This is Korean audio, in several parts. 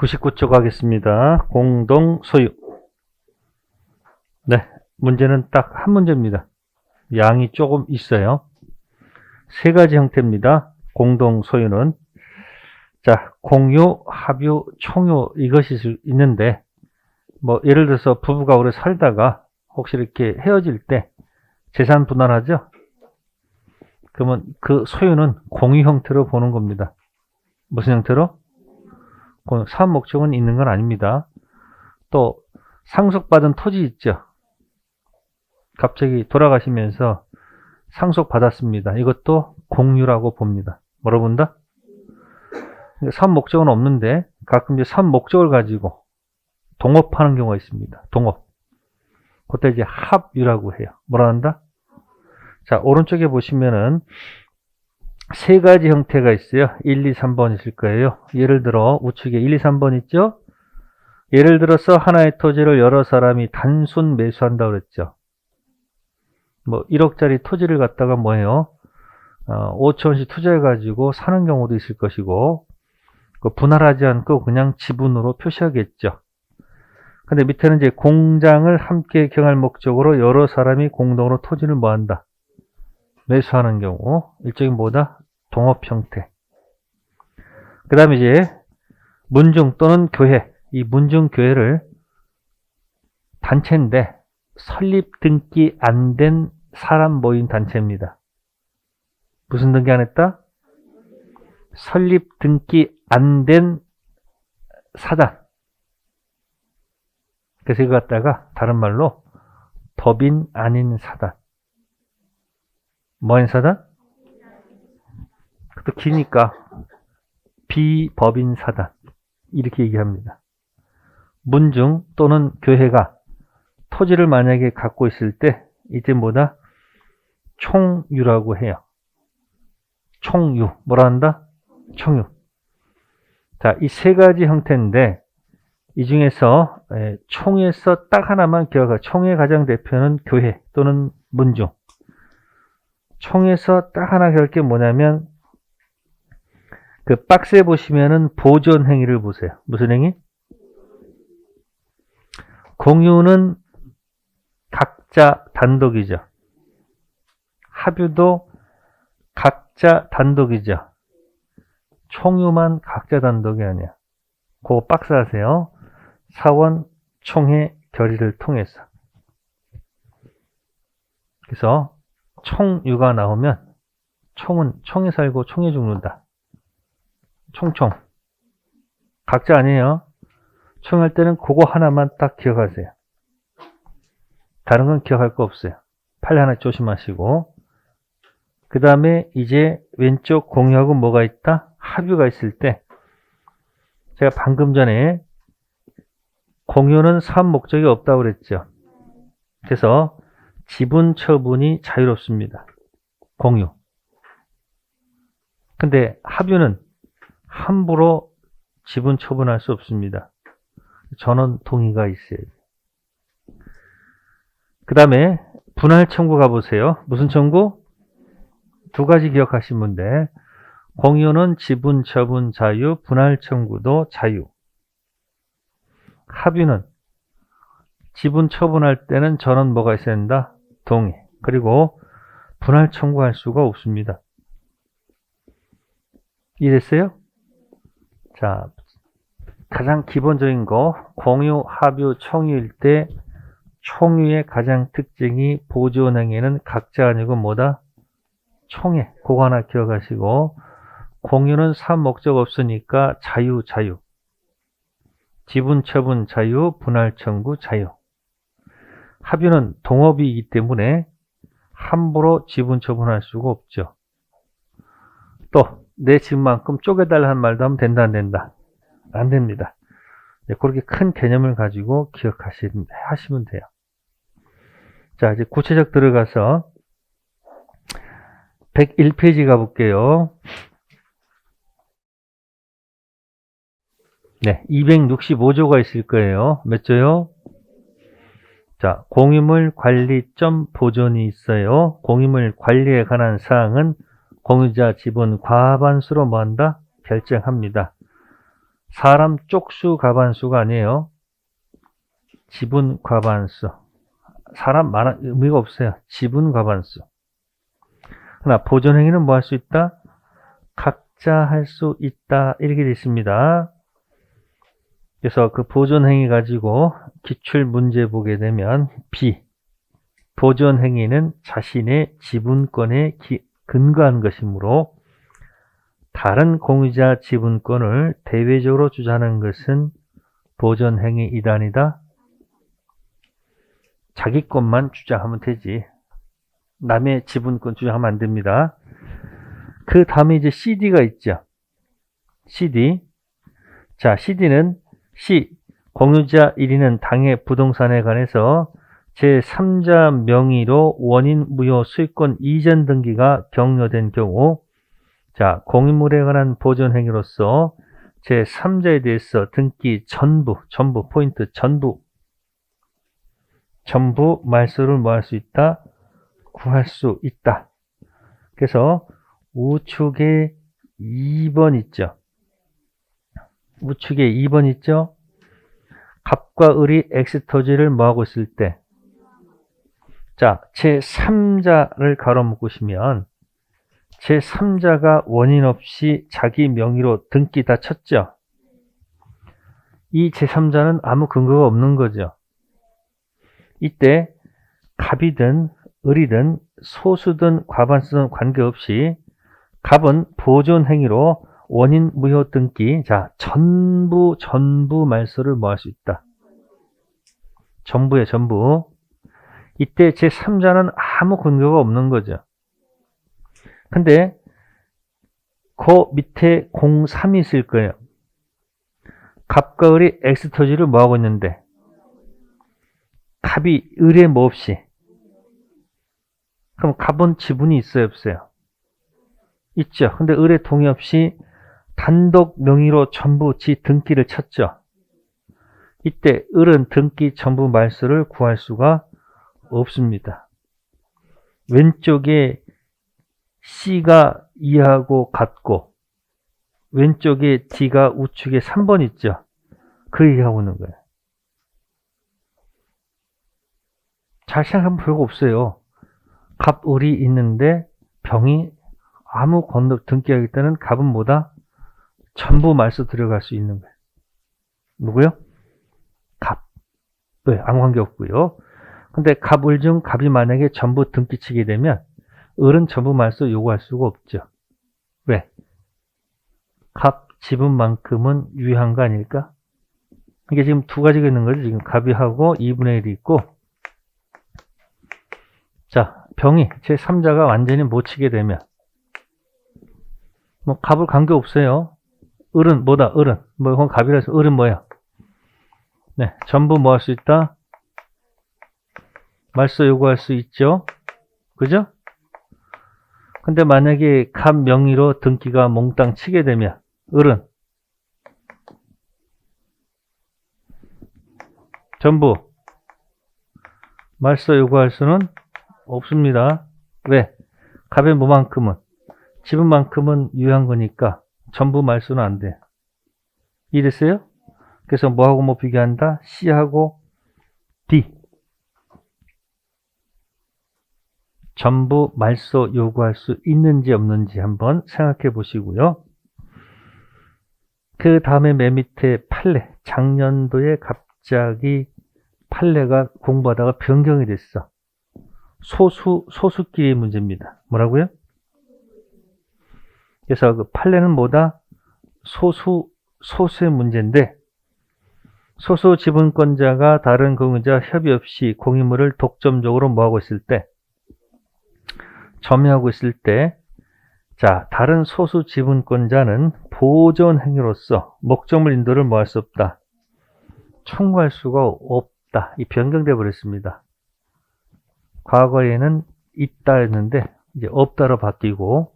99쪽 하겠습니다. 공동 소유. 네, 문제는 딱 한 문제입니다. 양이 조금 있어요. 세 가지 형태입니다. 공동 소유는. 자, 공유, 합유, 총유 이것이 있는데, 예를 들어서 부부가 오래 살다가 혹시 이렇게 헤어질 때 재산 분할하죠? 그러면 그 소유는 공유 형태로 보는 겁니다. 무슨 형태로? 사업 목적은 있는 건 아닙니다. 또 상속받은 토지 있죠? 갑자기 돌아가시면서 상속받았습니다. 이것도 공유라고 봅니다. 뭐라고 본다? 사업 목적은 없는데 가끔 이제 사업 목적을 가지고 동업하는 경우가 있습니다. 동업. 그때 이제 합유라고 해요. 뭐라 한다? 자, 오른쪽에 보시면은 세 가지 형태가 있어요. 1, 2, 3번 있을 거예요. 예를 들어 우측에 1, 2, 3번 있죠? 예를 들어서 하나의 토지를 여러 사람이 단순 매수한다고 그랬죠. 1억짜리 토지를 갖다가 뭐예요? 5천원씩 투자해가지고 사는 경우도 있을 것이고, 분할하지 않고 그냥 지분으로 표시하겠죠. 근데 밑에는 이제 공장을 함께 경할 목적으로 여러 사람이 공동으로 토지를 뭐한다? 매수하는 경우, 일종의 뭐다? 동업 형태. 그 다음에 이제 문중 또는 교회, 이 문중 교회를 단체인데 설립 등기 안 된 사람 모임 단체입니다. 무슨 등기 안 했다? 설립 등기 안 된 사단. 그래서 이거 갖다가 다른 말로 법인 아닌 사단. 뭐인 사단? 또 기니까 비법인 사단. 이렇게 얘기합니다. 문중 또는 교회가 토지를 만약에 갖고 있을 때 이제 뭐다? 총유라고 해요. 총유. 뭐라 한다? 총유. 자, 이 세 가지 형태인데 이 중에서 총에서 딱 하나만 기억하. 총의 가장 대표는 교회 또는 문중. 총에서 딱 하나 기억할 게 뭐냐면 그 박스에 보시면은 보존 행위를 보세요. 무슨 행위? 공유는 각자 단독이죠. 합유도 각자 단독이죠. 총유만 각자 단독이 아니야. 그거 박스 하세요. 사원 총회 결의를 통해서. 그래서 총유가 나오면 총은 총에 살고 총에 죽는다. 총총. 각자 아니에요. 총할 때는 그거 하나만 딱 기억하세요. 다른 건 기억할 거 없어요. 판례 하나 조심하시고. 그 다음에 이제 왼쪽 공유하고 뭐가 있다? 합유가 있을 때 제가 방금 전에 공유는 사업 목적이 없다고 그랬죠. 그래서 지분 처분이 자유롭습니다. 공유. 근데 합유는 함부로 지분 처분할 수 없습니다. 전원 동의가 있어야지. 그 다음에 분할 청구 가보세요. 무슨 청구? 두 가지 기억하시면 돼. 공유는 지분 처분 자유, 분할 청구도 자유. 합유는 지분 처분할 때는 전원 뭐가 있어야 된다? 동의. 그리고 분할 청구할 수가 없습니다. 이해됐어요? 자, 가장 기본적인 거 공유, 합유, 총유일 때 총유의 가장 특징이 보존행위는 각자 아니고 뭐다? 총회. 그거 하나 기억하시고 공유는 사업 목적 없으니까 자유. 지분 처분 자유, 분할 청구 자유. 합유는 동업이기 때문에 함부로 지분 처분할 수가 없죠. 또 내 집만큼 쪼개달라는 말도 하면 된다 안 된다? 안 됩니다. 그렇게 큰 개념을 가지고 하시면 돼요. 자, 이제 구체적 들어가서 101페이지 가볼게요. 네, 265조가 있을 거예요. 몇 조요? 자, 공유물 관리점 보존이 있어요. 공유물 관리에 관한 사항은 공유자 지분 과반수로 뭐한다? 결정합니다. 사람 쪽수 과반수가 아니에요. 지분 과반수. 사람 많아 의미가 없어요. 지분 과반수. 그러나 보존행위는 뭐 할 수 있다? 각자 할 수 있다. 이렇게 되어 있습니다. 그래서 그 보존행위 가지고 기출 문제 보게 되면 B. 보존행위는 자신의 지분권에 근거한 것이므로 다른 공유자 지분권을 대외적으로 주장하는 것은 보존행위이다 아니다? 자기 것만 주장하면 되지. 남의 지분권 주장하면 안 됩니다. 그 다음에 이제 CD가 있죠. CD. 자, CD는 C. 공유자 1위는 당해 부동산에 관해서 제3자 명의로 원인 무효 수익권 이전 등기가 격려된 경우, 자, 공유물에 관한 보존 행위로서 제3자에 대해서 등기 전부 포인트 전부 말소를 뭐 할 수 있다? 구할 수 있다. 그래서 우측에 2번 있죠. 우측에 2번 있죠. 갑과 을이 X토지를 뭐하고 있을 때, 자, 제3자를 가로 묶으시면 제3자가 원인 없이 자기 명의로 등기 다 쳤죠. 이 제3자는 아무 근거가 없는 거죠. 이때 갑이든 을이든 소수든 과반수든 관계없이 갑은 보존 행위로 원인 무효 등기, 자, 전부 말소를 뭐 할 수 있다. 전부에 전부. 이때 제3자는 아무 근거가 없는 거죠. 근데 그 밑에 03이 있을 거예요. 갑과 을이 X토지를 뭐 하고 있는데 갑이 을에 뭐 없이, 그럼 갑은 지분이 있어요 없어요? 있죠. 근데 을에 동의 없이 단독 명의로 전부 지 등기를 쳤죠. 이때 을은 등기 전부 말소를 구할 수가 없습니다. 왼쪽에 C가 2하고 같고 왼쪽에 D가 우측에 3번 있죠. 그 얘기하고 있는 거예요. 잘 생각하면 별거 없어요. 갑, 을이 있는데 병이 아무 건너 등기하기 때는 갑은 뭐다? 전부 말소 들어갈 수 있는 거예요. 누구요? 갑. 왜? 아무 관계 없고요. 근데 갑, 을 중 갑이 만약에 전부 등기치게 되면 을은 전부 말소 요구할 수가 없죠. 왜? 갑 지분만큼은 유효한 거 아닐까? 이게 지금 두 가지가 있는 거죠. 지금 갑이 하고 2분의 1이 있고, 자, 병이 제3자가 완전히 못 치게 되면 뭐 갑을 관계 없어요. 을은 뭐다? 을은 뭐 이건 갑이라서 을은 뭐야? 네, 전부 뭐 할 수 있다? 말소 요구할 수 있죠. 그죠? 근데 만약에 갑 명의로 등기가 몽땅 치게 되면 을은 전부 말소 요구할 수는 없습니다. 왜? 갑의 뭐만큼은? 지분만큼은 유효한 거니까 전부 말소는 안 돼. 이랬어요? 그래서 뭐하고 뭐 비교한다? C하고 D. 전부 말소 요구할 수 있는지 없는지 한번 생각해 보시고요. 그 다음에 맨 밑에 판례. 작년도에 갑자기 판례가 공부하다가 변경이 됐어. 소수끼리 문제입니다. 뭐라고요? 그래서 그 판례는 뭐다? 소수의 문제인데, 소수 지분권자가 다른 공유자 협의 없이 공유물을 독점적으로 뭐하고 있을 때, 점유하고 있을 때, 자, 다른 소수 지분권자는 보존 행위로서 목적물 인도를 뭐 할 수 없다? 청구할 수가 없다. 이 변경돼 버렸습니다. 과거에는 있다 했는데 이제 없다로 바뀌고,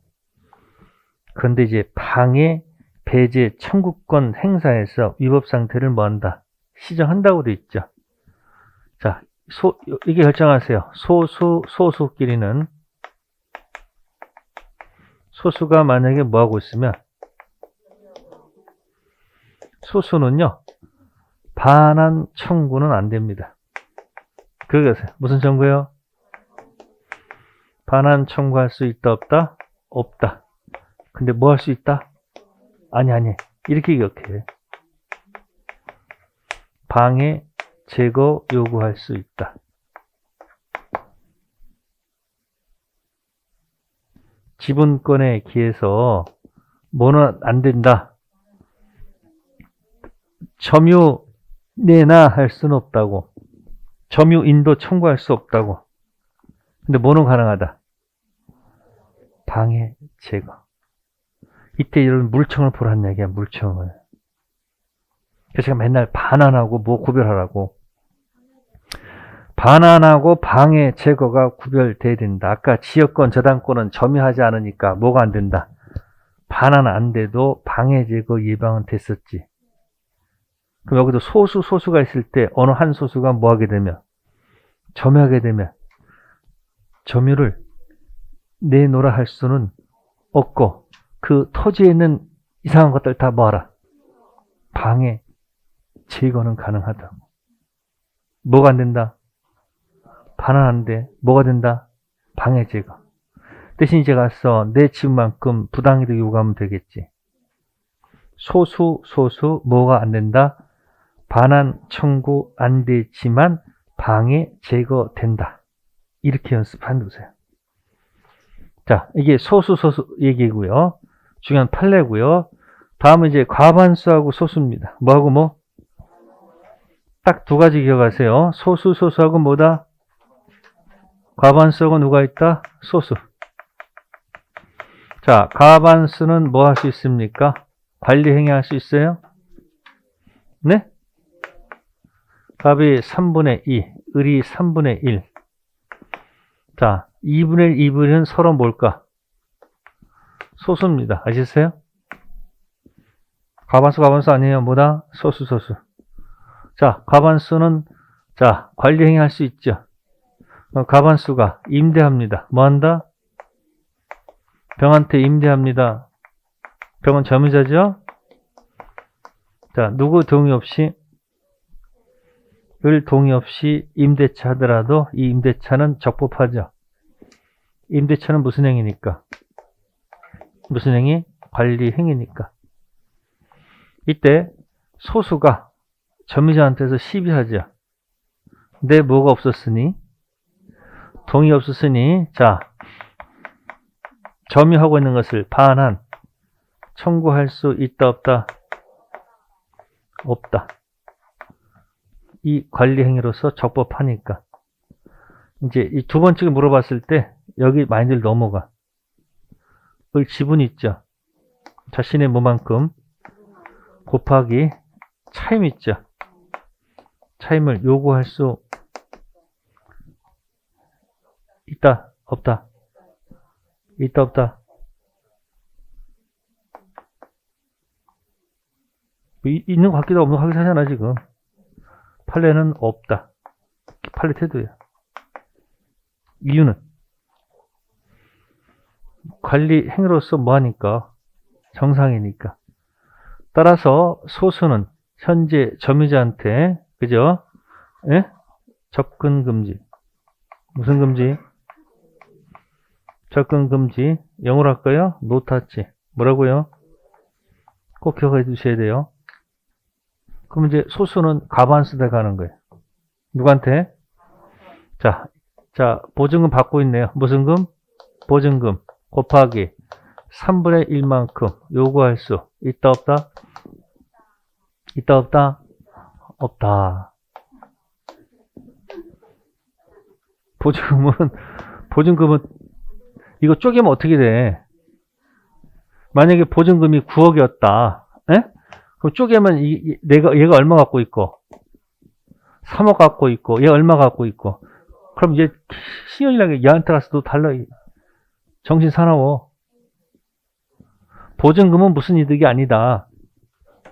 그런데 이제 방해, 배제, 청구권 행사에서 위법 상태를 뭐 한다? 시정한다고 돼 있죠. 자, 이게 결정하세요. 소수끼리는 소수가 만약에 뭐 하고 있으면 소수는요, 반환 청구는 안 됩니다. 그러세요. 무슨 청구요? 반환 청구할 수 있다, 없다? 없다. 근데 뭐 할 수 있다? 아니. 이렇게 기억해. 방해, 제거 요구할 수 있다. 지분권에 기해서 뭐는 안 된다. 점유 내나 할 수는 없다고. 점유 인도 청구할 수 없다고. 근데 뭐는 가능하다. 방해, 제거. 이때 이런 물청을 보란 얘기야, 물청을. 그래서 제가 맨날 반환하고 뭐 구별하라고. 반환하고 방해, 제거가 구별돼야 된다. 아까 지역권, 저당권은 점유하지 않으니까 뭐가 안 된다. 반환 안 돼도 방해, 제거 예방은 됐었지. 그럼 여기도 소수가 있을 때 어느 한 소수가 뭐 하게 되면, 점유하게 되면 점유를 내놓으라 할 수는 없고, 그 토지에 있는 이상한 것들 다 뭐하라. 방해, 제거는 가능하다고. 뭐가 안 된다? 반환 안 돼. 뭐가 된다? 방해, 제거. 대신 이제 가서 내 지분만큼 부당이득 요구하면 되겠지. 소수 뭐가 안 된다? 반환 청구 안 되지만 방해, 제거 된다. 이렇게 연습해두세요. 자, 이게 소수 얘기고요. 중요한 판례고요. 다음은 이제 과반수하고 소수입니다. 뭐하고 뭐? 딱 두 가지 기억하세요. 소수하고 뭐다? 과반수하고 누가 있다? 소수. 자, 과반수는 뭐 할 수 있습니까? 관리 행위 할 수 있어요? 네? 값이 3분의 2, 을이 3분의 1. 자, 2분의 1, 2분의 1은 서로 뭘까? 소수입니다. 아시겠어요? 과반수 아니에요. 뭐다? 소수. 자, 과반수는, 자, 관리 행위 할 수 있죠. 과반수가 임대합니다. 뭐 한다? 병한테 임대합니다. 병은 점유자죠? 자, 누구 동의 없이, 을 동의 없이 임대차 하더라도 이 임대차는 적법하죠. 임대차는 무슨 행위니까? 무슨 행위? 관리 행위니까. 이때 소수가 점유자한테서 시비하죠. 내 뭐가 없었으니? 동의 없었으니, 자, 점유하고 있는 것을 반환 청구할 수 있다, 없다? 없다. 이 관리 행위로서 적법하니까. 이제 이 두 번째 물어봤을 때 여기 많이들 넘어가. 을 지분 있죠. 자신의 뭐만큼 곱하기 차임 있죠. 차임을 요구할 수 있다, 없다? 있다, 없다? 있는 것 같기도 없는 것 같기도 하잖아, 지금. 판례는 없다. 판례 태도야. 이유는 관리 행위로서 뭐하니까? 정상이니까. 따라서 소수는 현재 점유자한테, 그죠? 예? 접근 금지. 무슨 금지? 접근 금지. 영어로 할까요? 노타치. 뭐라고요? 꼭 기억해 두셔야 돼요. 그럼 이제 소수는 과반수 돼 가는 거예요. 누구한테? 자, 보증금 받고 있네요. 무슨 금? 보증금 곱하기 3분의 1만큼 요구할 수 있다, 없다? 있다, 없다? 없다. 보증금은 이거 쪼개면 어떻게 돼? 만약에 보증금이 9억이었다. 에? 그럼 쪼개면 얘가 얼마 갖고 있고 3억 갖고 있고 얘 얼마 갖고 있고 그럼 이제 신용이라는 게 얘한테 가서도 달라. 정신 사나워. 보증금은 무슨 이득이 아니다.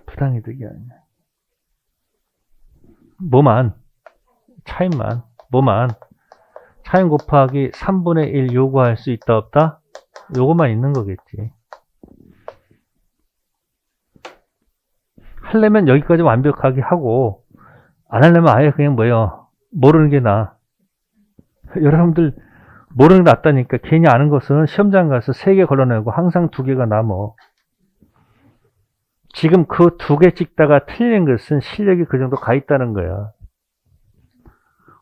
부당이득이 아니야. 차임 곱하기 3분의 1 요구할 수 있다, 없다? 요것만 있는 거겠지. 하려면 여기까지 완벽하게 하고, 안 하려면 아예 그냥 뭐예요. 모르는 게 나아. 여러분들 모르는 게 낫다니까. 괜히 아는 것은 시험장 가서 3개 걸러내고 항상 2개가 남어. 지금 그 2개 찍다가 틀린 것은 실력이 그 정도 가 있다는 거야.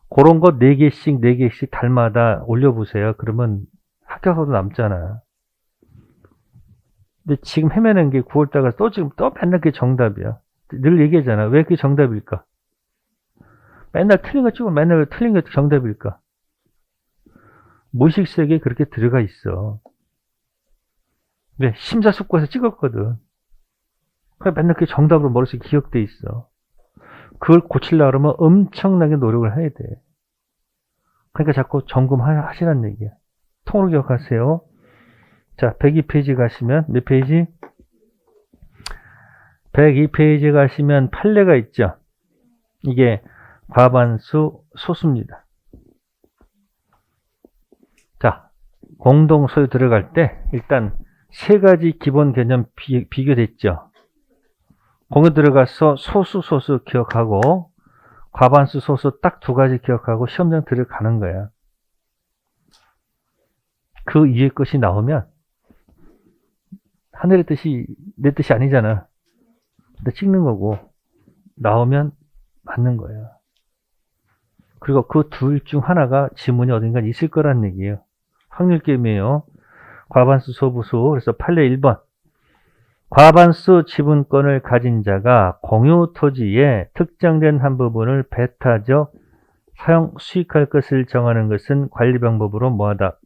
그런 거 4개씩, 4개씩 달마다 올려보세요. 그러면 합격하고도 남잖아. 근데 지금 헤매는 게 9월달가 또 맨날 그게 정답이야. 늘 얘기하잖아. 왜 그게 정답일까? 맨날 틀린 거 찍고 맨날 왜 틀린 게 정답일까? 무의식 세계에 그렇게 들어가 있어. 왜? 심사숙고해서 찍었거든. 그래 맨날 그게 정답으로 머릿속에 기억돼 있어. 그걸 고치려고 그러면 엄청나게 노력을 해야 돼. 그러니까 자꾸 점검하시라는 얘기야. 통으로 기억하세요. 자, 102페이지 가시면 몇 페이지? 102페이지 가시면 판례가 있죠. 이게 과반수 소수입니다. 자, 공동 소유 들어갈 때 일단 3가지 기본 개념 비교됐죠. 공유 들어가서 소수 기억하고 과반수 소수 딱 2가지 기억하고 시험장 들어가는 거야. 그 위에 것이 나오면 하늘의 뜻이 내 뜻이 아니잖아. 근데 찍는 거고 나오면 맞는 거야. 그리고 그 둘 중 하나가 지문이 어딘가 있을 거란 얘기예요. 확률 게임이에요. 과반수 소부수. 그래서 판례 1번. 과반수 지분권을 가진 자가 공유 토지의 특정된 한 부분을 배타적 사용 수익할 것을 정하는 것은 관리 방법으로 뭐하다.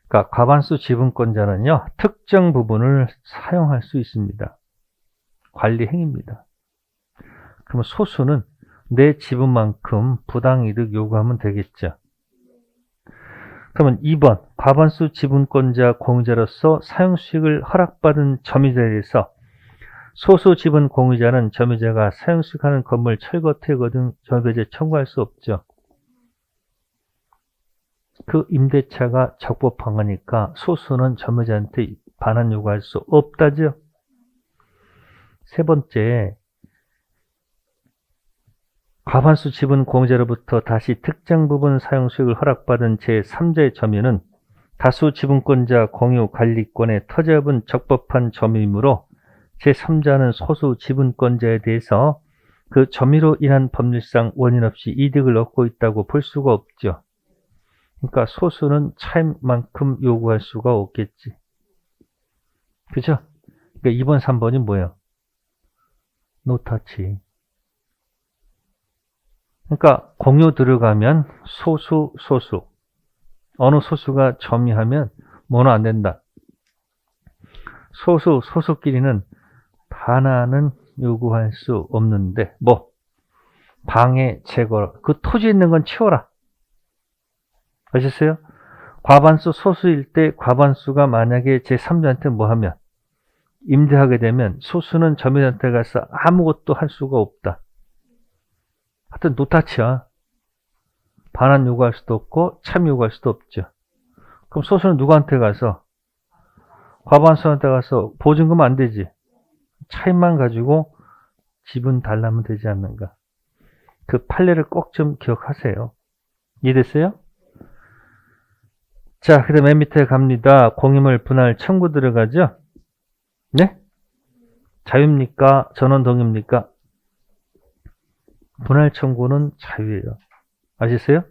그러니까 과반수 지분권자는요. 특정 부분을 사용할 수 있습니다. 관리 행위입니다. 그러면 소수는 내 지분만큼 부당이득 요구하면 되겠죠. 그러면 2번 과반수 지분권자 공유자로서 사용수익을 허락받은 점유자에 대해서 소수 지분 공유자는 점유자가 사용수익하는 건물 철거 퇴거 등 점유배제 청구할 수 없죠. 그 임대차가 적법한 거니까 소수는 점유자한테 반환 요구할 수 없다죠. 3번째 과반수 지분 공유자로부터 다시 특정 부분 사용 수익을 허락받은 제3자의 점유는 다수 지분권자 공유 관리권의 터잡은 적법한 점유이므로 제3자는 소수 지분권자에 대해서 그 점유로 인한 법률상 원인 없이 이득을 얻고 있다고 볼 수가 없죠. 그러니까 소수는 차임만큼 요구할 수가 없겠지. 그죠? 그러니까 2번, 3번이 뭐예요? 노타치. 그러니까 공유 들어가면 소수. 어느 소수가 점유하면 뭐는 안 된다. 소수끼리는 반환은 요구할 수 없는데 방해, 제거. 그 토지에 있는 건 치워라. 아셨어요? 과반수 소수일 때 과반수가 만약에 제3자한테 뭐 하면 임대하게 되면 소수는 점유자한테 가서 아무것도 할 수가 없다. 하여튼 노타치야. 반환 요구할 수도 없고 참 요구할 수도 없죠. 그럼 소수는 누구한테 가서? 과반수한테 가서 보증금 안 되지. 차임만 가지고 지분 달라면 되지 않는가. 그 판례를 꼭 좀 기억하세요. 이해됐어요? 자, 그 다음 맨 밑에 갑니다. 공유물 분할 청구 들어가죠? 네? 자유입니까? 전원 동의입니까? 분할 청구는 자유예요. 아시겠어요?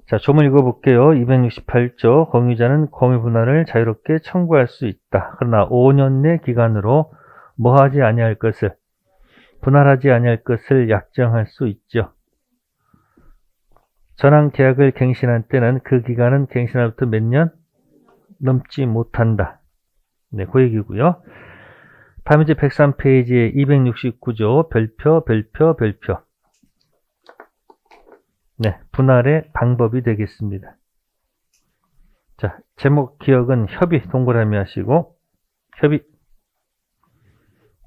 자, 조문 읽어볼게요. 268조 공유자는 공유 분할을 자유롭게 청구할 수 있다. 그러나 5년 내 기간으로 뭐하지 아니할 것을 분할하지 아니할 것을 약정할 수 있죠. 전환 계약을 갱신한 때는 그 기간은 갱신할부터 몇 년 넘지 못한다. 네, 그 얘기고요. 다음 이제 103페이지에 269조 별표. 네, 분할의 방법이 되겠습니다. 자, 제목 기억은 협의 동그라미 하시고 협의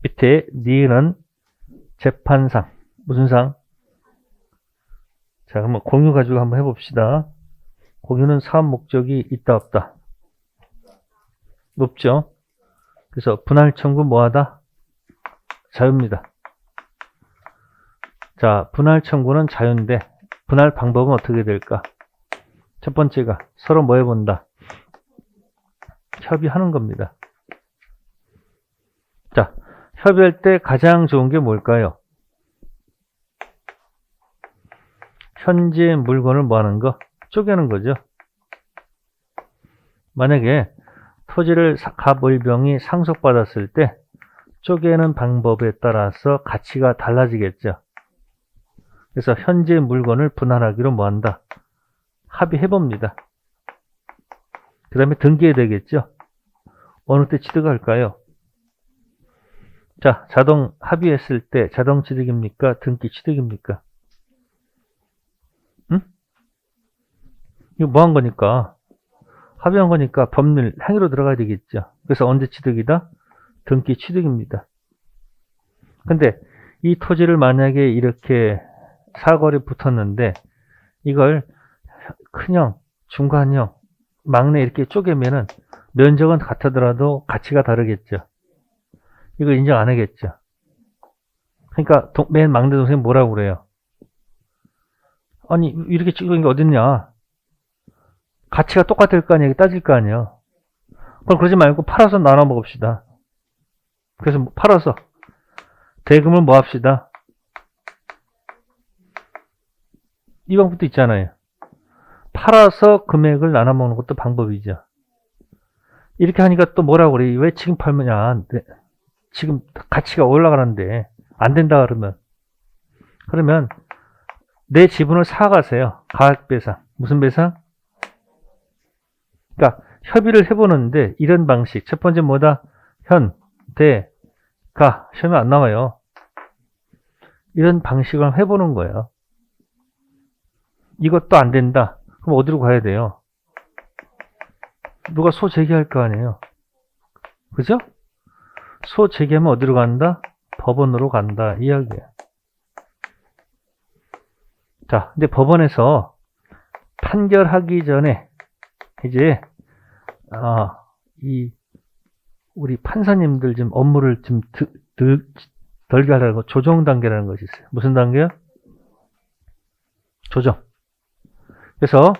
밑에 니은 재판상 무슨 상? 자, 그러면 공유 가지고 한번 해봅시다. 공유는 사업 목적이 있다 없다? 없죠. 그래서 분할 청구 뭐하다? 자유입니다. 자, 분할 청구는 자유인데 분할 방법은 어떻게 될까? 첫 번째가 서로 뭐 해본다? 협의하는 겁니다. 자, 협의할 때 가장 좋은 게 뭘까요? 현재 물건을 뭐 하는 거? 쪼개는 거죠. 만약에 토지를 갑을병이 상속받았을 때 쪼개는 방법에 따라서 가치가 달라지겠죠. 그래서 현재 물건을 분할하기로 뭐 한다? 합의해봅니다. 그 다음에 등기해야 되겠죠. 어느 때 취득할까요? 자, 자동 합의했을 때 자동 취득입니까? 등기 취득입니까? 응? 이거 뭐 한 거니까? 합의한 거니까 법률 행위로 들어가야 되겠죠. 그래서 언제 취득이다? 등기 취득입니다. 근데 이 토지를 만약에 이렇게 사거리 붙었는데 이걸 큰형, 중간형, 막내 이렇게 쪼개면은 면적은 같더라도 가치가 다르겠죠. 이거 인정 안 하겠죠. 그러니까 맨 막내 동생이 뭐라고 그래요? 아니 이렇게 찍은 게 어딨냐? 가치가 똑같을 거 아니야? 따질 거 아니야? 그럼 그러지 말고 팔아서 나눠 먹읍시다. 그래서 팔아서 대금을 뭐 합시다? 이 방법도 있잖아요. 팔아서 금액을 나눠 먹는 것도 방법이죠. 이렇게 하니까 또 뭐라고 그래? 왜 지금 팔느냐? 지금 가치가 올라가는데 안 된다 그러면 내 지분을 사가세요. 가액배상. 무슨 배상? 그러니까 협의를 해보는데 이런 방식. 첫 번째 뭐다? 현, 대, 가. 시험에 안 나와요. 이런 방식을 해보는 거예요. 이것도 안 된다. 그럼 어디로 가야 돼요? 누가 소 제기할 거 아니에요. 그죠? 소 제기하면 어디로 간다? 법원으로 간다. 이야기예요. 자, 근데 법원에서 판결하기 전에 이제 우리 판사님들 좀 업무를 좀 덜게 하라고 조정 단계라는 것이 있어요. 무슨 단계요? 조정. 그래서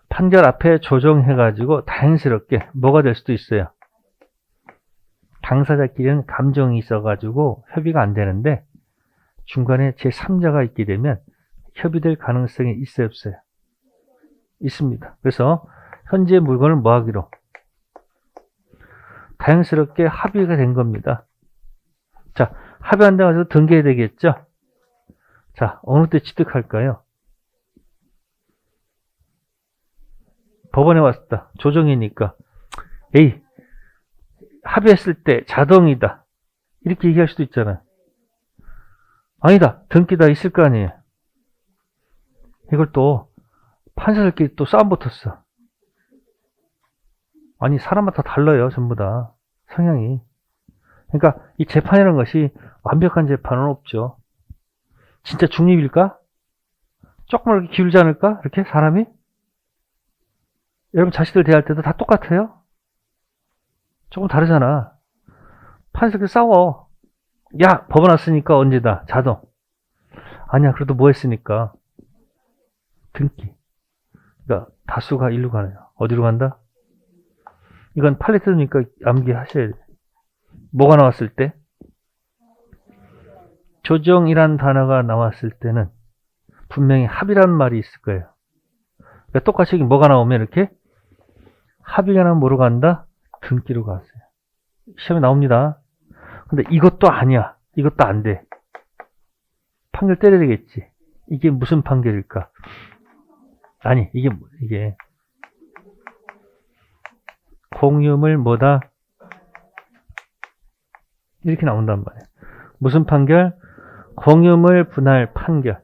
판결 앞에 조정해가지고 다행스럽게 뭐가 될 수도 있어요. 당사자끼리는 감정이 있어가지고 협의가 안 되는데 중간에 제3자가 있게 되면 협의될 가능성이 있어요, 없어요? 있습니다. 그래서 현재 물건을 뭐 하기로? 다행스럽게 합의가 된 겁니다. 자, 합의한다고 해서 등기해야 되겠죠? 자, 어느 때 취득할까요? 법원에 왔다. 조정이니까. 에이, 합의했을 때 자동이다. 이렇게 얘기할 수도 있잖아요. 아니다. 등기다 있을 거 아니에요. 이걸 또 판사들끼리 또 싸움 붙었어. 아니 사람마다 달라요. 전부 다. 성향이. 그러니까 이 재판이라는 것이 완벽한 재판은 없죠. 진짜 중립일까? 조금 이렇게 기울지 않을까? 이렇게 사람이? 여러분 자식들 대할 때도 다 똑같아요? 조금 다르잖아. 판사들끼리 싸워. 야, 법원 왔으니까 언제다. 자동. 아니야, 그래도 뭐 했으니까. 등기. 그러니까 다수가 일로 가네요. 어디로 간다? 이건 팔레트니까 암기하셔야 돼요. 뭐가 나왔을 때? 조정이란 단어가 나왔을 때는 분명히 합의라는 말이 있을 거예요. 그러니까 똑같이 뭐가 나오면 이렇게 합의가 나면 뭐로 간다? 등기로 갔어요. 시험에 나옵니다. 근데 이것도 아니야. 이것도 안 돼. 판결 때려야 되겠지. 이게 무슨 판결일까? 아니, 이게 공유물 뭐다? 이렇게 나온단 말이에요. 무슨 판결? 공유물 분할 판결.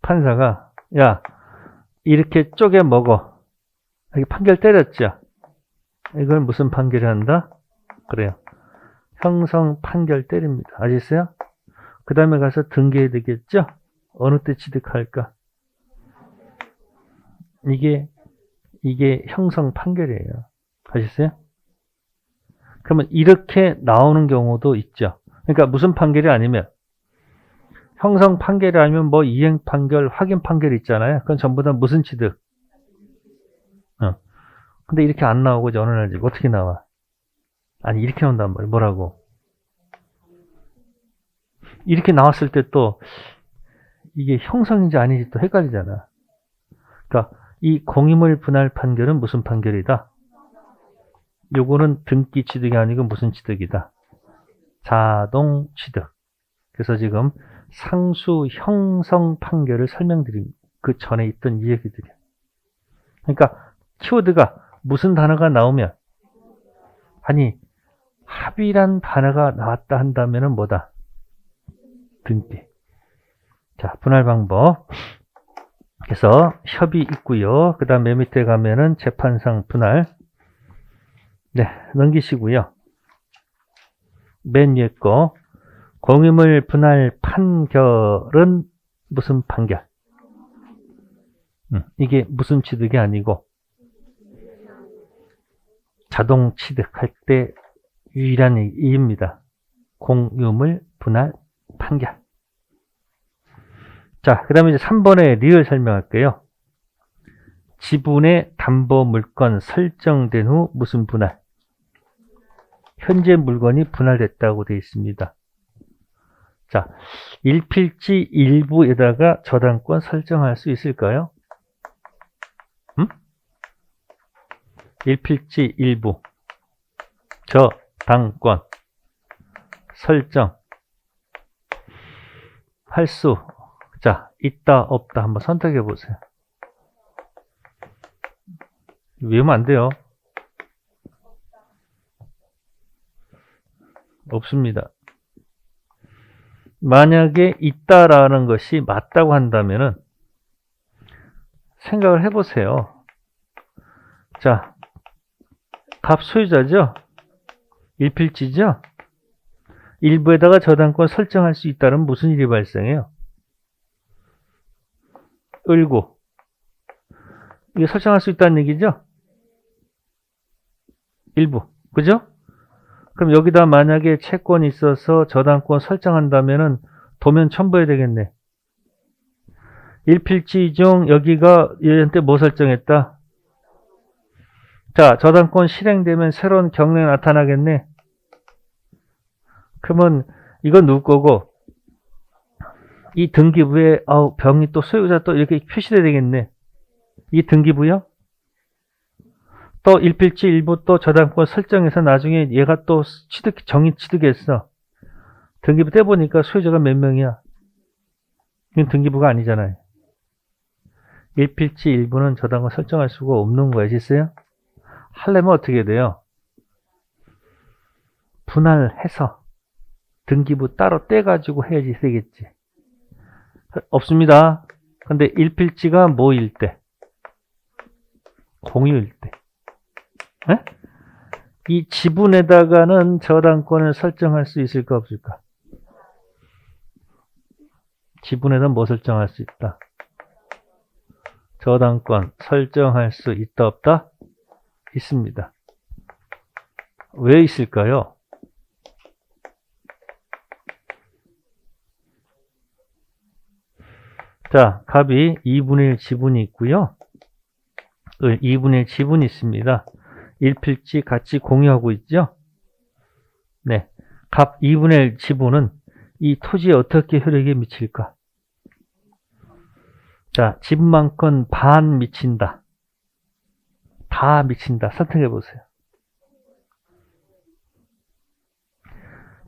판사가 야, 이렇게 쪼개 먹어. 이렇게 판결 때렸죠. 이걸 무슨 판결을 한다? 그래요. 형성 판결 때립니다. 아시겠어요? 그 다음에 가서 등기해야 되겠죠? 어느 때 취득할까? 이게 형성 판결이에요. 아시겠어요? 그러면 이렇게 나오는 경우도 있죠. 그러니까 무슨 판결이 아니면 형성 판결이 아니면 뭐 이행 판결, 확인 판결 있잖아요. 그건 전부 다 무슨 취득? 근데 이렇게 안 나오고 어느 날지 어떻게 나와? 아니 이렇게 나온단 말이에요. 뭐라고? 이렇게 나왔을 때 또 이게 형성인지 아닌지 또 헷갈리잖아. 그러니까 이 공유물 분할 판결은 무슨 판결이다? 요거는 등기 취득이 아니고 무슨 취득이다? 자동 취득. 그래서 지금 상수 형성 판결을 설명드린 그 전에 있던 이 얘기들이에요. 그러니까 키워드가 무슨 단어가 나오면 아니 합의란 단어가 나왔다 한다면은 뭐다? 등기. 자, 분할 방법. 그래서 협의 있고요. 그 다음 맨 밑에 가면은 재판상 분할. 네, 넘기시고요. 맨 위에 거 공유물 분할 판결은 무슨 판결? 이게 무슨 취득이 아니고 자동 취득할 때 유일한 이입니다. 공유물 분할 판결. 자, 그 다음에 이제 3번의 리얼 설명할게요. 지분의 담보 물건 설정된 후 무슨 분할? 현재 물건이 분할됐다고 되어 있습니다. 자, 일필지 일부에다가 저당권 설정할 수 있을까요? 일필지 일부 저당권 설정 할 수, 자, 있다 없다 한번 선택해 보세요. 외우면 안 돼요. 없습니다. 만약에 있다라는 것이 맞다고 한다면은 생각을 해보세요. 자, 갑 소유자죠? 일필지죠? 일부에다가 저당권 설정할 수 있다는 무슨 일이 발생해요? 을고. 이게 설정할 수 있다는 얘기죠? 일부. 그죠? 그럼 여기다 만약에 채권이 있어서 저당권 설정한다면은 도면 첨부해야 되겠네. 일필지 중 여기가 얘한테 뭐 설정했다? 자, 저당권 실행되면 새로운 경로가 나타나겠네. 그러면 이건 누구 거고 이 등기부에 병이 또 소유자 또 이렇게 표시돼야 되겠네. 이 등기부요? 또 일필지 일부 또 저당권 설정해서 나중에 얘가 또 정의 취득했어. 등기부 떼보니까 소유자가 몇 명이야? 이건 등기부가 아니잖아요. 일필지 일부는 저당권 설정할 수가 없는 거야. 아시겠어요? 하려면 어떻게 돼요? 분할해서 등기부 따로 떼가지고 해야지 되겠지. 없습니다. 근데 일필지가 뭐일 때? 공유일 때. 네? 이 지분에다가는 저당권을 설정할 수 있을까 없을까? 지분에다 뭐 설정할 수 있다? 저당권 설정할 수 있다 없다? 있습니다. 왜 있을까요? 자, 갑이 2분의 1 지분이 있고요. 2분의 1 지분이 있습니다. 일필지 같이 공유하고 있죠? 네. 갑 2분의 1 지분은 이 토지에 어떻게 효력이 미칠까? 자, 지분만큼 반 미친다. 다 미친다. 선택해 보세요.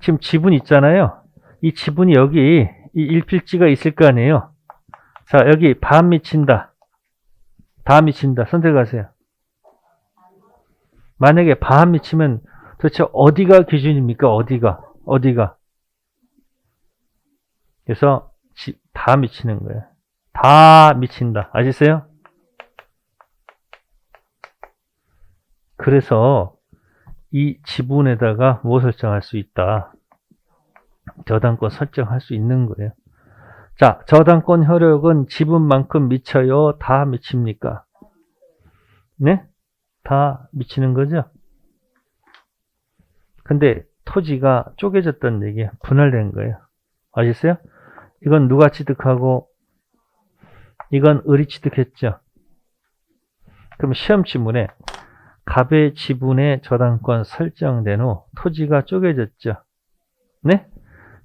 지금 지분 있잖아요. 이 지분이 여기 이 일필지가 있을 거 아니에요. 자, 여기 반 미친다. 다 미친다. 선택하세요. 만약에 반 미치면 도대체 어디가 기준입니까? 어디가? 그래서 다 미치는 거예요. 다 미친다. 아시겠어요? 그래서 이 지분에다가 뭐 설정할 수 있다? 저당권 설정할 수 있는 거예요. 자, 저당권 효력은 지분만큼 미쳐요? 다 미칩니까? 네? 다 미치는 거죠? 근데 토지가 쪼개졌다는 얘기야. 분할된 거예요. 아셨어요? 이건 누가 취득하고 이건 을이 취득했죠. 그럼 시험 지문에 갑의 지분의 저당권 설정된 후 토지가 쪼개졌죠. 네?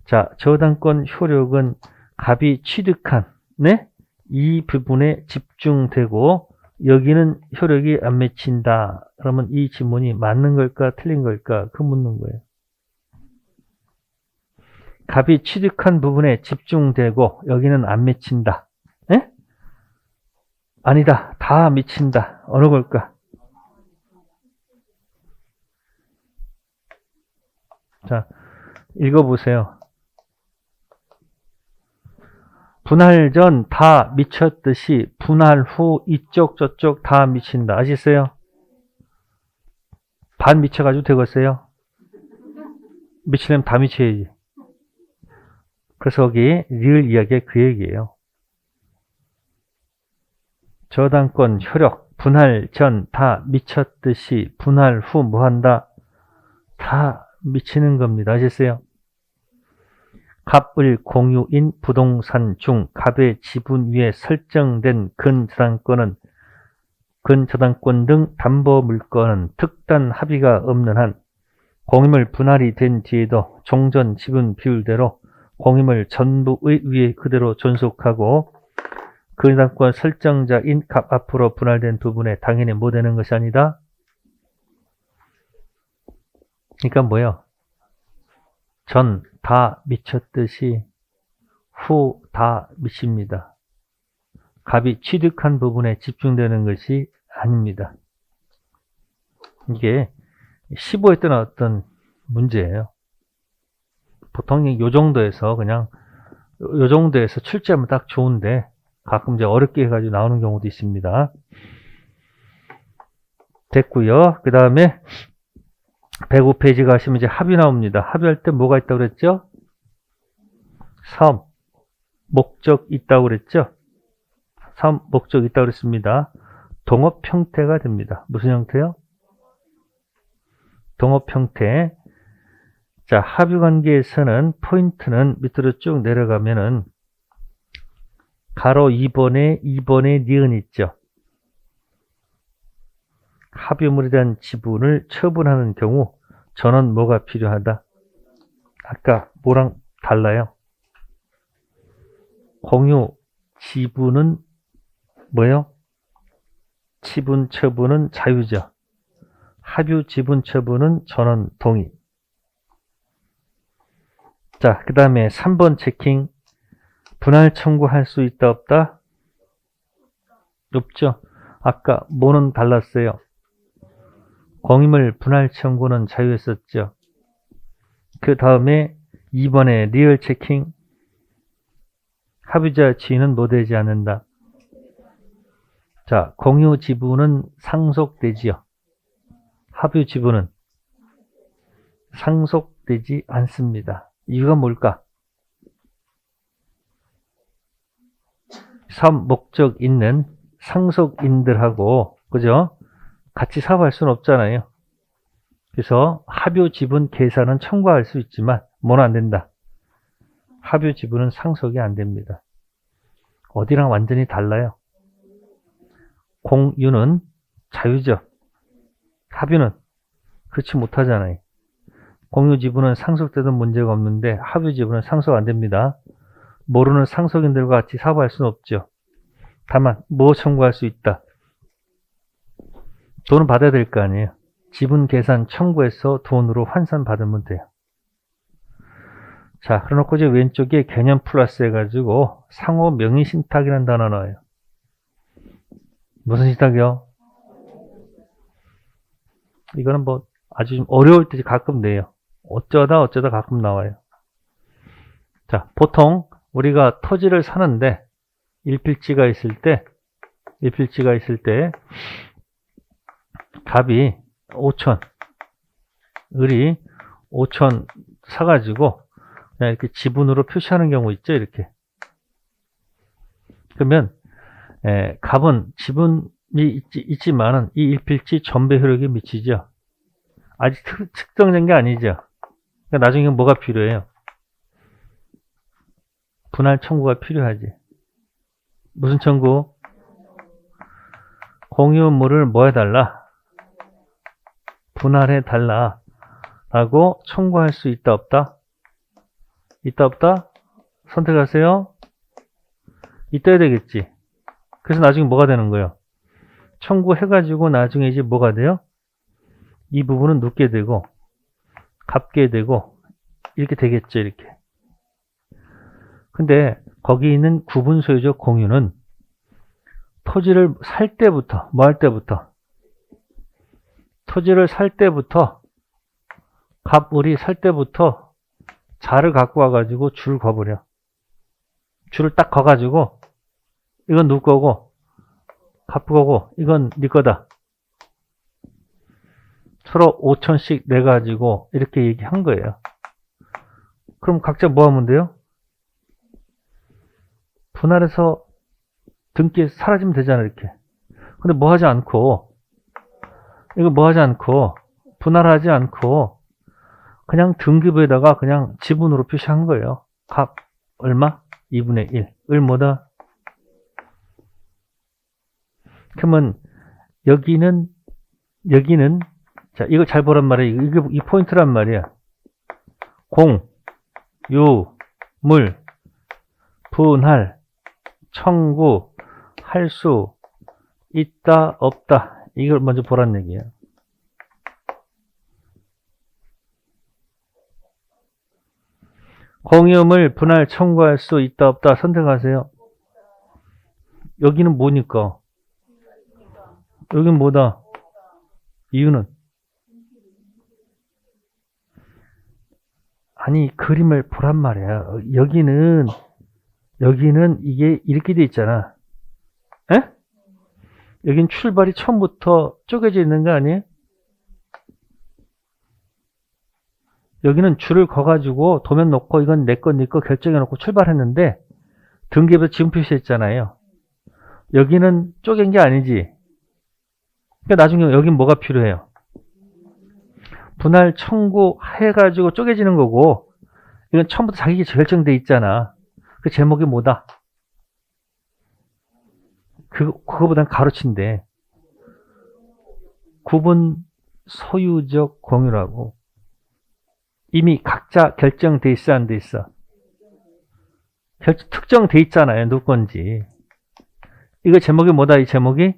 자, 저당권 효력은 갑이 취득한 네? 이 부분에 집중되고 여기는 효력이 안 맺힌다. 그러면 이 지문이 맞는 걸까 틀린 걸까? 그 묻는 거예요. 갑이 취득한 부분에 집중되고 여기는 안 맺힌다. 네? 아니다. 다 미친다. 어느 걸까? 자, 읽어보세요. 분할 전 다 미쳤듯이 분할 후 이쪽 저쪽 다 미친다. 아시겠어요? 반 미쳐가지고 되겠어요? 미치려면 다 미쳐야지. 그래서 거기 리을 이야기가 그 얘기예요. 저당권 효력 분할 전 다 미쳤듯이 분할 후 뭐한다? 다 미치는 겁니다. 아셨어요? 갑을 공유인 부동산 중 갑의 지분 위에 설정된 근저당권 등 담보물건은 특단 합의가 없는 한 공유물 분할이 된 뒤에도 종전 지분 비율대로 공유물 전부의 위에 그대로 존속하고 근저당권 설정자인 갑 앞으로 분할된 부분에 당연히 뭐 되는 것이 아니다. 그러니까 뭐예요? 전 다 미쳤듯이 후 다 미칩니다. 갑이 취득한 부분에 집중되는 것이 아닙니다. 이게 15회 때 나왔던 문제예요. 보통 이 정도에서 그냥 요 정도에서 출제하면 딱 좋은데 가끔 이제 어렵게 해가지고 나오는 경우도 있습니다. 됐고요. 그 다음에 105페이지 가시면 이제 합의 나옵니다. 합의할 때 뭐가 있다고 그랬죠? 사업, 목적 있다고 그랬죠? 사업, 목적 있다고 그랬습니다. 동업 형태가 됩니다. 무슨 형태요? 동업 형태. 자, 합의 관계에서는 포인트는 밑으로 쭉 내려가면은 가로 2번에 니은 있죠. 합의물에 대한 지분을 처분하는 경우 전원 뭐가 필요하다? 아까 뭐랑 달라요? 공유 지분은 뭐예요? 지분 처분은 자유죠. 합의 지분 처분은 전원 동의. 자, 그 다음에 3번 체킹. 분할 청구할 수 있다 없다? 없죠. 아까 뭐는 달랐어요? 공유물 분할 청구는 자유했었죠. 그 다음에 2번에 리얼 체킹. 합의자 지위는 뭐 되지 않는다. 자, 공유 지분은 상속되지요. 합의 지분은 상속되지 않습니다. 이유가 뭘까? 3. 목적 있는 상속인들하고 그죠? 같이 사업할 수는 없잖아요. 그래서 합의 지분 계산은 청구할 수 있지만 뭐는 안 된다. 합의 지분은 상속이 안 됩니다. 어디랑 완전히 달라요. 공유는 자유죠. 합의는 그렇지 못하잖아요. 공유 지분은 상속돼도 문제가 없는데 합의 지분은 상속 안 됩니다. 모르는 상속인들과 같이 사업할 수는 없죠. 다만 뭐 청구할 수 있다. 돈은 받아야 될 거 아니에요. 지분 계산 청구해서 돈으로 환산받으면 돼요. 자, 그래놓고 이제 왼쪽에 개념 플러스 해가지고 상호 명의 신탁이라는 단어 나와요. 무슨 신탁이요? 이거는 뭐 아주 좀 어려울 때 가끔 내요. 어쩌다 가끔 나와요. 자, 보통 우리가 토지를 사는데 일필지가 있을 때 갑이 5천, 을이 5천 사가지고 그냥 이렇게 지분으로 표시하는 경우 있죠, 이렇게. 그러면 갑은 지분이 있지만은 이 일필지 전배 효력이 미치죠. 아직 측정된 게 아니죠. 그러니까 나중에 뭐가 필요해요? 분할 청구가 필요하지. 무슨 청구? 공유물을 뭐 해달라? 분할해달라. 라고 청구할 수 있다, 없다? 있다, 없다? 선택하세요. 있다 해야 되겠지. 그래서 나중에 뭐가 되는 거예요? 청구해가지고 나중에 이제 뭐가 돼요? 이 부분은 눕게 되고, 갚게 되고, 이렇게 되겠죠, 이렇게. 근데 거기 있는 구분 소유적 공유는 토지를 살 때부터, 뭐 할 때부터? 토지를 살 때부터, 갑을이 살 때부터 자를 갖고 와가지고 줄 거버려. 줄을 딱 거가지고, 이건 누구 거고, 갑 거고, 이건 네 거다. 서로 5천씩 내가지고 이렇게 얘기한 거예요. 그럼 각자 뭐 하면 돼요? 분할해서 등기에 사라지면 되잖아, 이렇게. 근데 뭐 하지 않고, 이거 뭐 하지 않고, 분할하지 않고, 그냥 등기부에다가 그냥 지분으로 표시한 거예요. 갑, 얼마? 2분의 1. 을 뭐다? 그러면, 여기는, 자, 이거 잘 보란 말이야. 이게 이 포인트란 말이야. 공, 유, 물, 분할, 청구, 할 수 있다, 없다. 이걸 먼저 보란 얘기야. 공유물 분할 청구할 수 있다, 없다. 선택하세요. 여기는 뭐니까? 여기는 뭐다? 이유는? 아니, 그림을 보란 말이야. 여기는 이게 이렇게 돼 있잖아. 에? 여긴 출발이 처음부터 쪼개져 있는 거 아니에요? 여기는 줄을 거가지고 도면 놓고 이건 내 거, 네 거 결정해 놓고 출발했는데 등기부에 지분 표시했잖아요. 여기는 쪼갠 게 아니지. 그러니까 나중에 여긴 뭐가 필요해요? 분할 청구해가지고 쪼개지는 거고, 이건 처음부터 자기가 결정돼 있잖아. 그 제목이 뭐다? 그거보단 가로친데. 구분 소유적 공유라고. 이미 각자 결정돼 있어, 안 돼 있어? 특정돼 있잖아요, 누구 건지. 이거 제목이 뭐다, 이 제목이?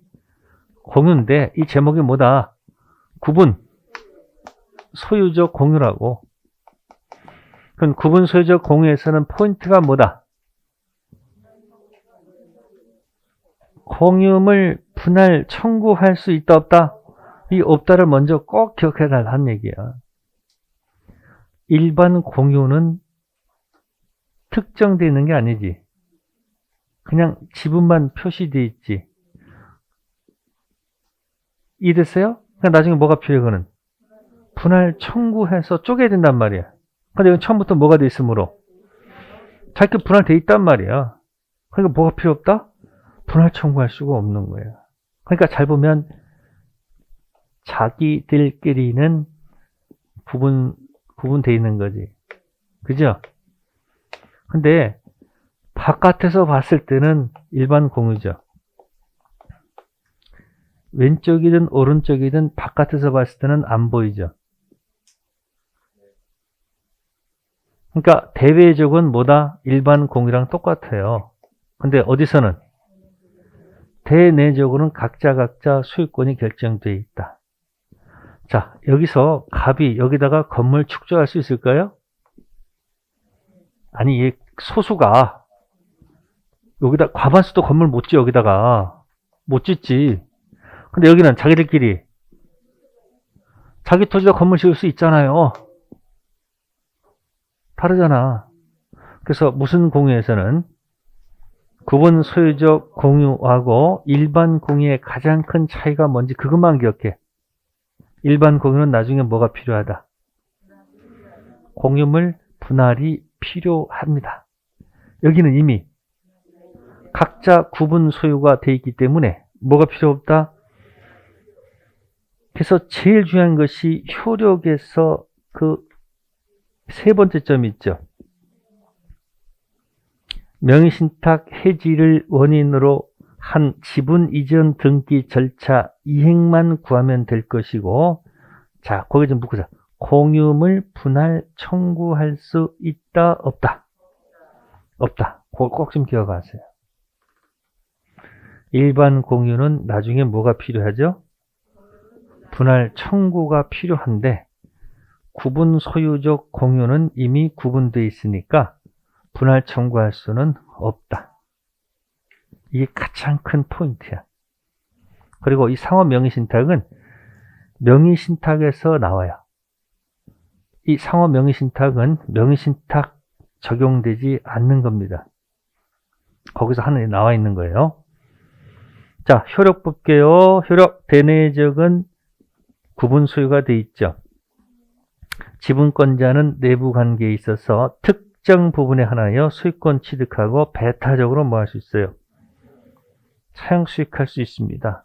공유인데, 이 제목이 뭐다? 구분 소유적 공유라고. 그럼 구분 소유적 공유에서는 포인트가 뭐다? 공유물 분할 청구할 수 있다, 없다? 이 없다를 먼저 꼭 기억해달라는 얘기야. 일반 공유는 특정되어 있는 게 아니지. 그냥 지분만 표시되어 있지. 이해됐어요? 그럼 나중에 뭐가 필요해, 그거는? 분할 청구해서 쪼개야 된단 말이야. 근데 이건 처음부터 뭐가 돼 있으므로 자기 분할돼 있단 말이야. 그러니까 뭐가 필요 없다? 분할 청구할 수가 없는 거야. 그러니까 잘 보면 자기들끼리는 구분돼 있는 거지. 그죠? 근데 바깥에서 봤을 때는 일반 공유죠. 왼쪽이든 오른쪽이든 바깥에서 봤을 때는 안 보이죠. 그러니까 대외적은 뭐다? 일반 공유랑 똑같아요. 근데 어디서는? 대내적으로는 각자 소유권이 결정되어 있다. 자, 여기서 갑이 여기다가 건물 축조할 수 있을까요? 아니, 이 소수가 여기다 과반수도 건물 못 지어, 여기다가 못 짓지. 근데 여기는 자기들끼리 자기 토지다 건물 지을 수 있잖아요. 다르잖아. 그래서 무슨 공유에서는 구분 소유적 공유하고 일반 공유의 가장 큰 차이가 뭔지 그것만 기억해. 일반 공유는 나중에 뭐가 필요하다? 공유물 분할이 필요합니다. 여기는 이미 각자 구분 소유가 돼 있기 때문에 뭐가 필요 없다? 그래서 제일 중요한 것이 효력에서 그 세 번째 점이 있죠. 명의신탁 해지를 원인으로 한 지분 이전 등기 절차 이행만 구하면 될 것이고, 자, 거기 좀 묶으자. 공유물 분할 청구할 수 있다, 없다? 없다. 그걸 꼭 좀 기억하세요. 일반 공유는 나중에 뭐가 필요하죠? 분할 청구가 필요한데, 구분 소유적 공유는 이미 구분되어 있으니까 분할 청구할 수는 없다. 이게 가장 큰 포인트야. 그리고 이 상호 명의신탁은 명의신탁에서 나와요. 이 상호 명의신탁은 명의신탁 적용되지 않는 겁니다. 거기서 하늘에 나와 있는 거예요. 자, 효력 볼게요. 효력 대내적은 구분 소유가 돼 있죠. 지분권자는 내부 관계에 있어서 특정 부분에 한하여 소유권 취득하고 배타적으로 뭐 할 수 있어요? 차용 수익할 수 있습니다.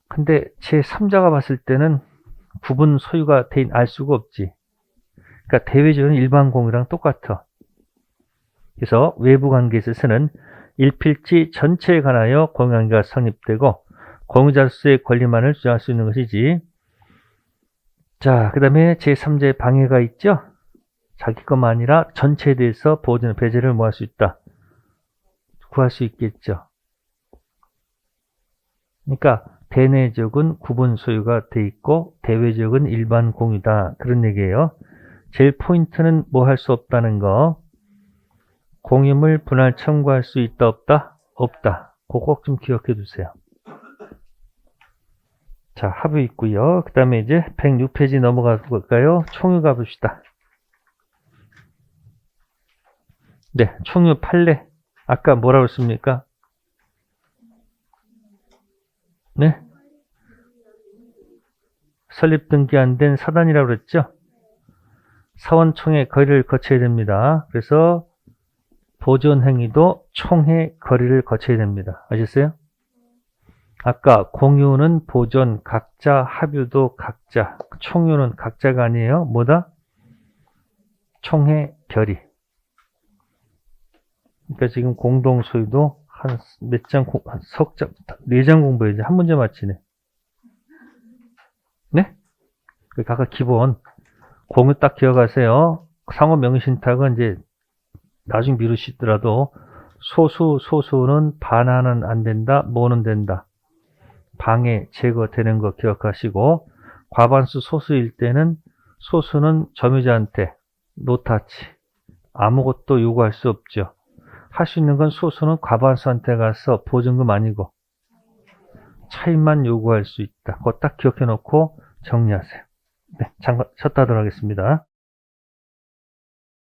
근데 제3자가 봤을 때는 구분 소유가 알 수가 없지. 그러니까 대외적인 일반 공유랑 똑같아. 그래서 외부 관계에 있어서는 일필지 전체에 관하여 공유관계가 성립되고 공유자로서의 권리만을 주장할 수 있는 것이지. 자, 그 다음에 제3자의 방해가 있죠. 자기 것만 아니라 전체에 대해서 보호자는 배제를 뭐 할 수 있다. 구할 수 있겠죠. 그러니까 대내적은 구분 소유가 돼 있고 대외적은 일반 공유다. 그런 얘기예요. 제일 포인트는 뭐 할 수 없다는 거. 공유물 분할 청구할 수 있다, 없다? 없다. 그거 꼭 좀 기억해 두세요. 자, 합의 있고요. 그 다음에 이제 106페이지 넘어가 볼까요? 총유 가봅시다. 네, 총유 판례. 아까 뭐라고 했습니까? 네? 설립 등기 안 된 사단이라고 그랬죠? 사원총회 거래를 거쳐야 됩니다. 그래서 보존 행위도 총회 거래를 거쳐야 됩니다. 아셨어요? 아까 공유는 보존, 각자, 합유도 각자, 총유는 각자가 아니에요. 뭐다? 총회 결의. 그러니까 지금 공동 소유도 한 몇 장, 석 장, 4장 공부해야지. 한 문제 맞히네. 네? 각각 기본. 공유 딱 기억하세요. 상호 명의신탁은 이제 나중에 미루시더라도 소수는 반환은 안 된다, 뭐는 된다. 방해, 제거되는 거 기억하시고, 과반수 소수일 때는 소수는 점유자한테 노타치, 아무것도 요구할 수 없죠. 할 수 있는 건 소수는 과반수한테 가서 보증금 아니고 차임만 요구할 수 있다. 그거 딱 기억해 놓고 정리하세요. 네, 잠깐 쉬었다 하도록 하겠습니다.